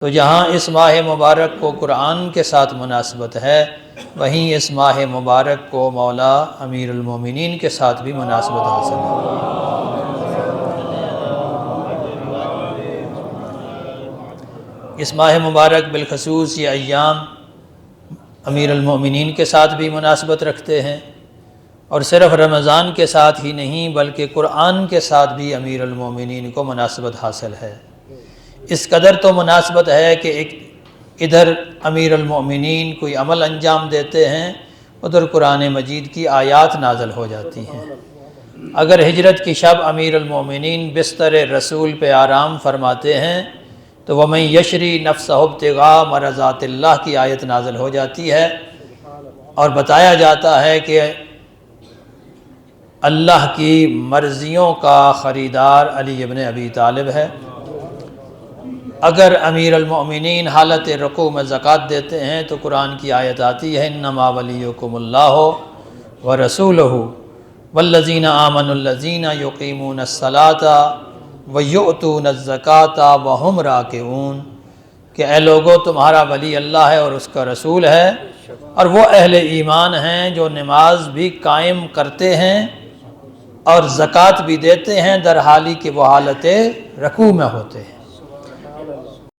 تو جہاں اس ماہ مبارک کو قرآن کے ساتھ مناسبت ہے، وہیں اس ماہ مبارک کو مولا امیر المومنین کے ساتھ بھی مناسبت حاصل ہے۔ اس ماہ مبارک بالخصوص یہ ایام امیر المومنین کے ساتھ بھی مناسبت رکھتے ہیں، اور صرف رمضان کے ساتھ ہی نہیں بلکہ قرآن کے ساتھ بھی امیر المومنین کو مناسبت حاصل ہے۔ اس قدر تو مناسبت ہے کہ ادھر امیر المومنین کوئی عمل انجام دیتے ہیں، ادھر قرآن مجید کی آیات نازل ہو جاتی ہیں۔ اگر ہجرت کی شب امیر المومنین بستر رسول پہ آرام فرماتے ہیں تو وَمَن یشری نفسہ ابتغاء مرضات اللہ کی آیت نازل ہو جاتی ہے، اور بتایا جاتا ہے کہ اللہ کی مرضیوں کا خریدار علی ابن ابی طالب ہے۔ اگر امیر المؤمنین حالت رکوع میں زکوٰۃ دیتے ہیں تو قرآن کی آیت آتی ہے انما ولیکم اللہ ورسولہ والذین آمنوا الذین یقیمون الصلاۃ ویؤتون الزکاۃ وہم راکعون، کہ اے لوگو تمہارا ولی اللہ ہے اور اس کا رسول ہے، اور وہ اہل ایمان ہیں جو نماز بھی قائم کرتے ہیں اور زکوٰۃ بھی دیتے ہیں در حالی کہ وہ حالت رکوع میں ہوتے ہیں۔